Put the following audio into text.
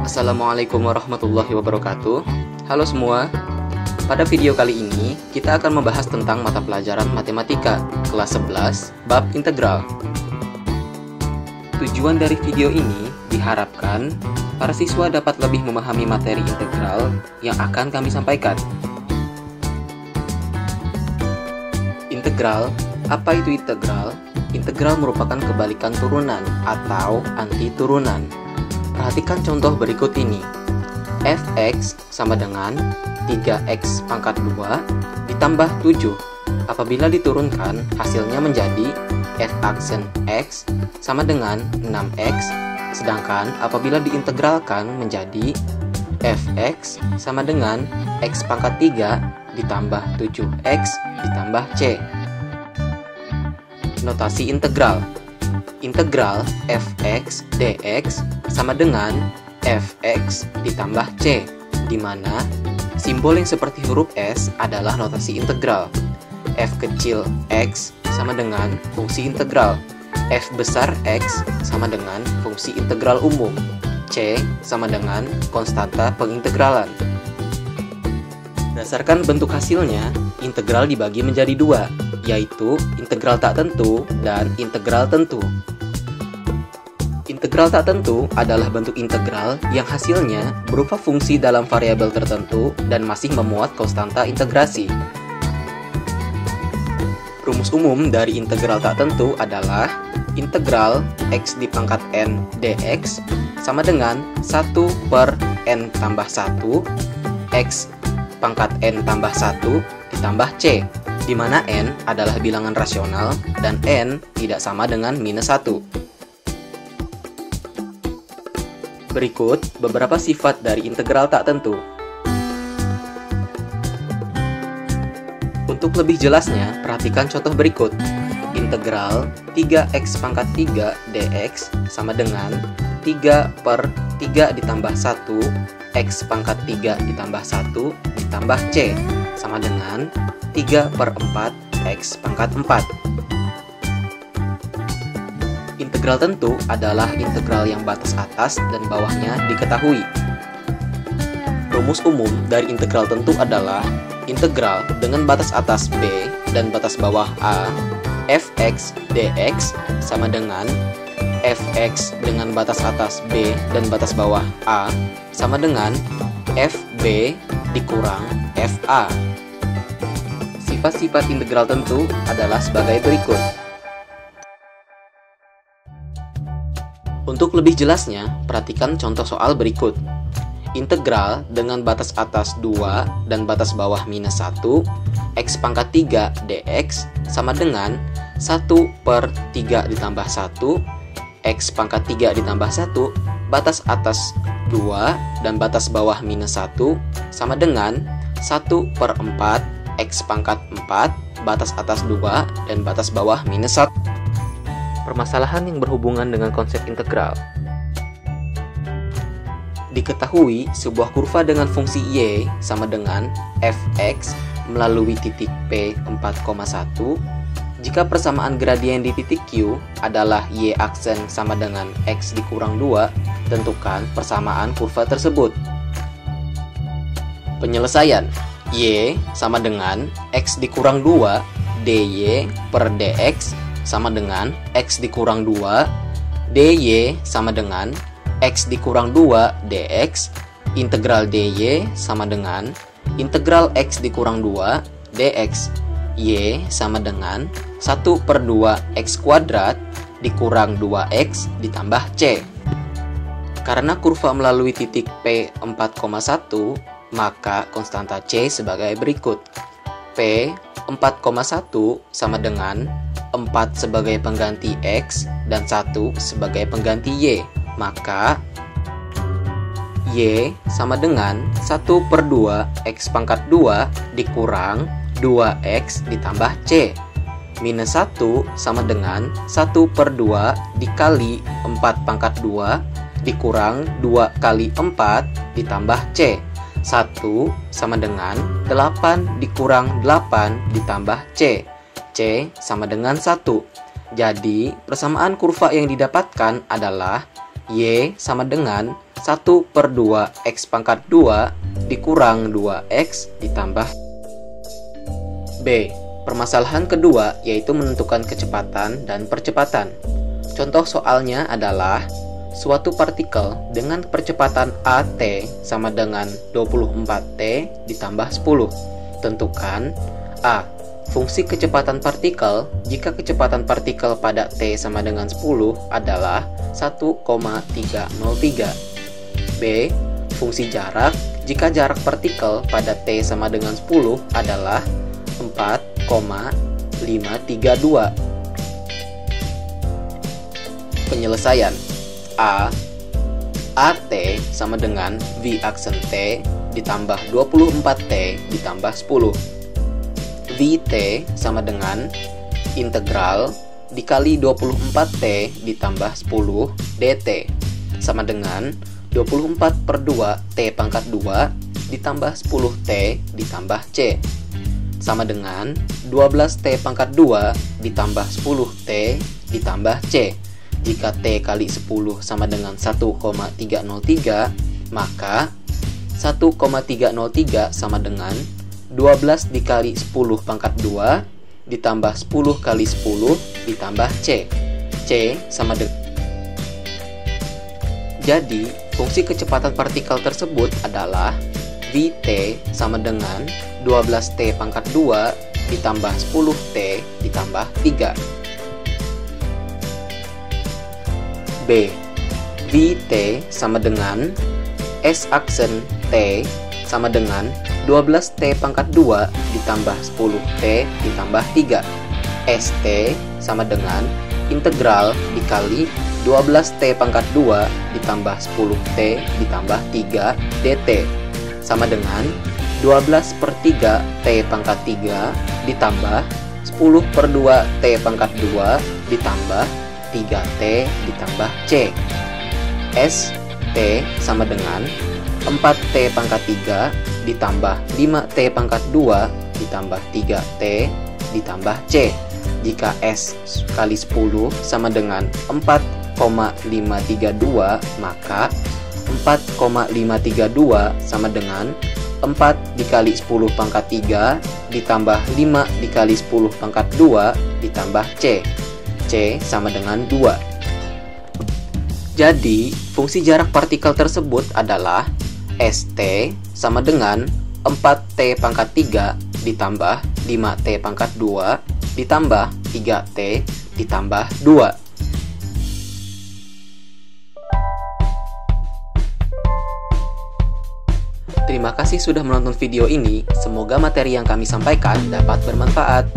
Assalamualaikum warahmatullahi wabarakatuh. Halo semua. Pada video kali ini kita akan membahas tentang mata pelajaran matematika kelas 11 bab integral. Tujuan dari video ini diharapkan para siswa dapat lebih memahami materi integral yang akan kami sampaikan. Integral, apa itu integral? Integral merupakan kebalikan turunan atau anti turunan. Perhatikan contoh berikut ini. Fx sama dengan 3x pangkat 2 ditambah 7. Apabila diturunkan, hasilnya menjadi f aksen x sama dengan 6x. Sedangkan apabila diintegralkan menjadi fx sama dengan x pangkat 3 ditambah 7x ditambah c. Notasi integral. Integral fx dx sama dengan fx ditambah c, di mana simbol yang seperti huruf S adalah notasi integral. F kecil x sama dengan fungsi integral. F besar x sama dengan fungsi integral umum. C sama dengan konstanta pengintegralan. Berdasarkan bentuk hasilnya, integral dibagi menjadi dua, yaitu integral tak tentu dan integral tentu. Integral tak tentu adalah bentuk integral yang hasilnya berupa fungsi dalam variabel tertentu dan masih memuat konstanta integrasi. Rumus umum dari integral tak tentu adalah integral x dipangkat n dx sama dengan 1 per n tambah 1 x pangkat n tambah 1 ditambah c, di mana n adalah bilangan rasional dan n tidak sama dengan minus 1. Berikut beberapa sifat dari integral tak tentu. Untuk lebih jelasnya, perhatikan contoh berikut. Integral 3x pangkat 3 dx sama dengan 3 per 3 ditambah 1 x pangkat 3 ditambah 1 ditambah c sama dengan 3 per 4 x pangkat 4. Integral tentu adalah integral yang batas atas dan bawahnya diketahui. Rumus umum dari integral tentu adalah integral dengan batas atas b dan batas bawah a, fx dx sama dengan fx dengan batas atas b dan batas bawah a sama dengan fb dikurang fa. Sifat-sifat integral tentu adalah sebagai berikut. Untuk lebih jelasnya, perhatikan contoh soal berikut. Integral dengan batas atas 2 dan batas bawah minus 1, x pangkat 3 dx sama dengan 1 per 3 ditambah 1, x pangkat 3 ditambah 1, batas atas 2 dan batas bawah minus 1 sama dengan 1 per 4, x pangkat 4, batas atas 2 dan batas bawah minus 1. Permasalahan yang berhubungan dengan konsep integral. Diketahui sebuah kurva dengan fungsi y sama dengan fx melalui titik P 4,1 jika persamaan gradien di titik Q adalah y aksen sama dengan x dikurang 2, tentukan persamaan kurva tersebut. Penyelesaian. Y sama dengan x dikurang 2 dy per dx sama dengan x dikurang 2, dy sama dengan x dikurang 2 dx, integral dy sama dengan integral x dikurang 2 dx, y sama dengan 1 per 2 x kuadrat dikurang 2x ditambah c. Karena kurva melalui titik P 4,1, maka konstanta c sebagai berikut. P 4,1 sama dengan 4 sebagai pengganti x dan 1 sebagai pengganti y. Maka y sama dengan 1 per 2 x pangkat 2 dikurang 2x ditambah c. Minus 1 sama dengan 1 per 2 dikali 4 pangkat 2 dikurang 2 kali 4 ditambah c. 1 sama dengan 8 dikurang 8 ditambah c. C sama dengan 1. Jadi, persamaan kurva yang didapatkan adalah Y sama dengan 1/2 X pangkat 2 dikurang 2X ditambah. B. Permasalahan kedua yaitu menentukan kecepatan dan percepatan. Contoh soalnya adalah suatu partikel dengan percepatan AT sama dengan 24T ditambah 10. Tentukan A. Fungsi kecepatan partikel jika kecepatan partikel pada T sama dengan 10 adalah 1,303. B. Fungsi jarak jika jarak partikel pada T sama dengan 10 adalah 4,532. Penyelesaian. A. AT sama dengan V aksen T ditambah 24T ditambah 10. VT sama dengan integral dikali 24T ditambah 10 DT sama dengan 24/2 T pangkat 2 ditambah 10T ditambah C sama dengan 12T pangkat 2 ditambah 10T ditambah C. Jika T kali 10 sama dengan 1,303, maka 1,303 sama dengan 12 dikali 10 pangkat 2 ditambah 10 kali 10 ditambah C. C sama dengan. Jadi, fungsi kecepatan partikel tersebut adalah Vt sama dengan 12T pangkat 2 ditambah 10T ditambah 3. B. Vt sama dengan S aksen T sama dengan 12T pangkat 2 ditambah 10T ditambah 3. ST sama dengan integral dikali 12T pangkat 2 ditambah 10T ditambah 3 DT sama dengan 12/3 T pangkat 3 ditambah 10/2 T pangkat 2 ditambah 3T ditambah C. ST sama dengan 4T pangkat 3 ditambah 5T pangkat 2 ditambah 3T ditambah C. Jika S kali 10 sama dengan 4,532, maka 4,532 sama dengan 4 dikali 10 pangkat 3 ditambah 5 dikali 10 pangkat 2 ditambah C. C sama dengan 2. Jadi, fungsi jarak partikel tersebut adalah ST sama dengan 4T pangkat 3 ditambah 5T pangkat 2 ditambah 3T ditambah 2. Terima kasih sudah menonton video ini. Semoga materi yang kami sampaikan dapat bermanfaat.